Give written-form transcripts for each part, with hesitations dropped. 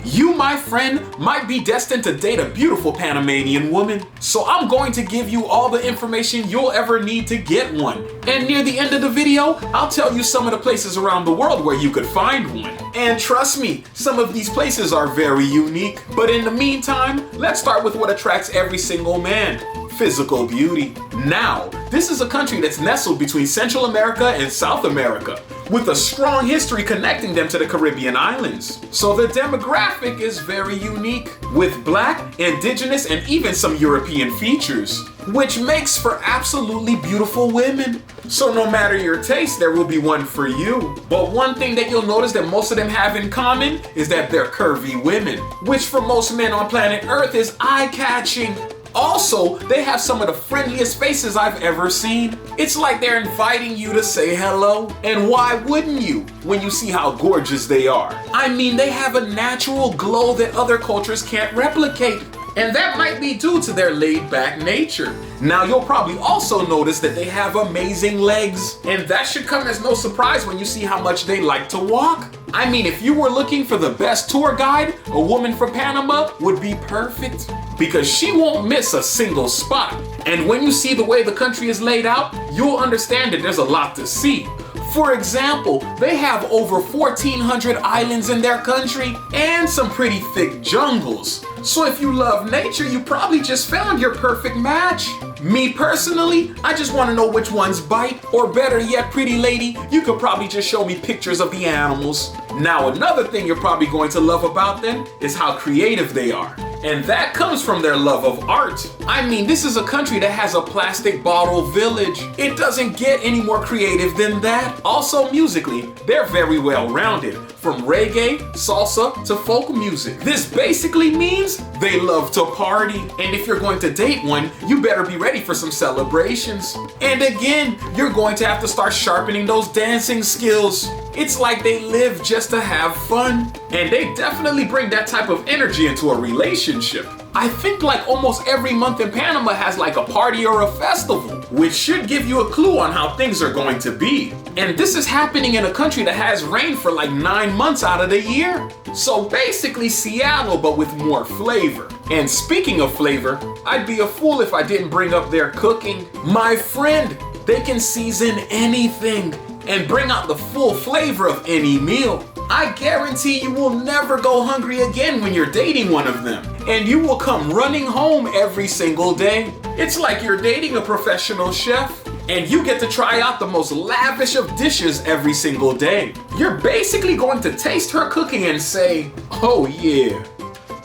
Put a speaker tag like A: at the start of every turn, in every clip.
A: You, my friend, might be destined to date a beautiful Panamanian woman. So I'm going to give you all the information you'll ever need to get one. And near the end of the video, I'll tell you some of the places around the world where you could find one. And trust me, some of these places are very unique. But in the meantime, let's start with what attracts every single man: physical beauty. Now, this is a country that's nestled between Central America and South America, with a strong history connecting them to the Caribbean islands. So the demographic is very unique, with Black, Indigenous, and even some European features, which makes for absolutely beautiful women. So no matter your taste, there will be one for you. But one thing that you'll notice that most of them have in common is that they're curvy women, which for most men on planet Earth is eye-catching. Also, they have some of the friendliest faces I've ever seen. It's like they're inviting you to say hello. And why wouldn't you when you see how gorgeous they are? I mean, they have a natural glow that other cultures can't replicate. And that might be due to their laid-back nature. Now, you'll probably also notice that they have amazing legs. And that should come as no surprise when you see how much they like to walk. I mean, if you were looking for the best tour guide, a woman from Panama would be perfect, because she won't miss a single spot. And when you see the way the country is laid out, you'll understand that there's a lot to see. For example, they have over 1,400 islands in their country and some pretty thick jungles. So if you love nature, you probably just found your perfect match. Me personally, I just want to know which ones bite, or better yet, pretty lady, you could probably just show me pictures of the animals. Now, another thing you're probably going to love about them is how creative they are. And that comes from their love of art. I mean, this is a country that has a plastic bottle village. It doesn't get any more creative than that. Also, musically, they're very well-rounded, from reggae, salsa, to folk music. This basically means they love to party. And if you're going to date one, you better be ready for some celebrations. And again, you're going to have to start sharpening those dancing skills. It's like they live just to have fun. And they definitely bring that type of energy into a relationship. I think like almost every month in Panama has like a party or a festival, which should give you a clue on how things are going to be. And this is happening in a country that has rain for like 9 months out of the year. So basically Seattle, but with more flavor. And speaking of flavor, I'd be a fool if I didn't bring up their cooking. My friend, they can season anything and bring out the full flavor of any meal. I guarantee you will never go hungry again when you're dating one of them. And you will come running home every single day. It's like you're dating a professional chef. And you get to try out the most lavish of dishes every single day. You're basically going to taste her cooking and say, oh yeah,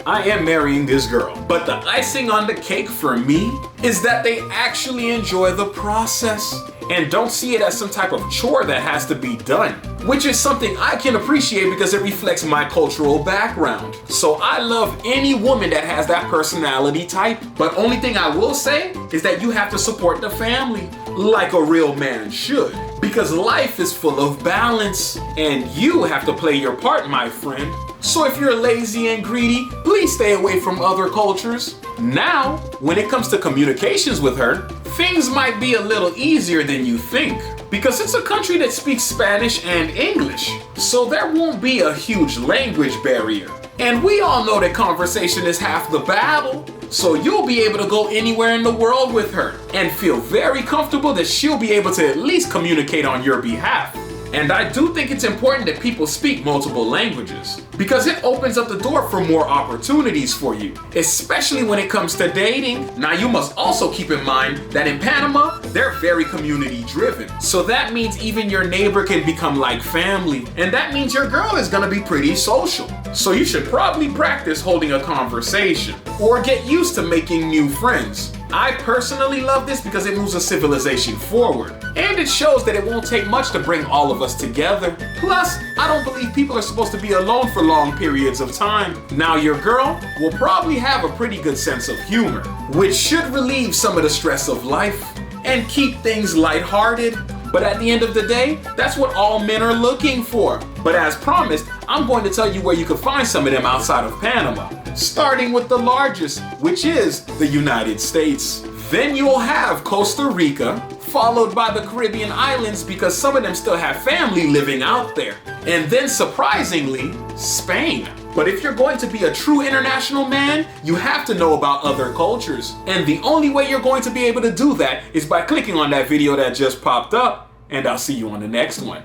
A: I am marrying this girl. But the icing on the cake for me is that they actually enjoy the process and don't see it as some type of chore that has to be done, which is something I can appreciate because it reflects my cultural background. So I love any woman that has that personality type, but only thing I will say is that you have to support the family like a real man should, because life is full of balance and you have to play your part, my friend. So if you're lazy and greedy, please stay away from other cultures. Now, when it comes to communications with her, things might be a little easier than you think, because it's a country that speaks Spanish and English, so there won't be a huge language barrier. And we all know that conversation is half the battle, so you'll be able to go anywhere in the world with her and feel very comfortable that she'll be able to at least communicate on your behalf. And I do think it's important that people speak multiple languages, because it opens up the door for more opportunities for you, especially when it comes to dating. Now, you must also keep in mind that in Panama, they're very community driven. So that means even your neighbor can become like family. And that means your girl is gonna be pretty social. So you should probably practice holding a conversation or get used to making new friends. I personally love this because it moves a civilization forward. And it shows that it won't take much to bring all of us together. Plus, I don't believe people are supposed to be alone for long periods of time. Now, your girl will probably have a pretty good sense of humor, which should relieve some of the stress of life and keep things lighthearted. But at the end of the day, that's what all men are looking for. But as promised, I'm going to tell you where you can find some of them outside of Panama, starting with the largest, which is the United States. Then you'll have Costa Rica, followed by the Caribbean islands because some of them still have family living out there. And then surprisingly, Spain. But if you're going to be a true international man, you have to know about other cultures. And the only way you're going to be able to do that is by clicking on that video that just popped up. And I'll see you on the next one.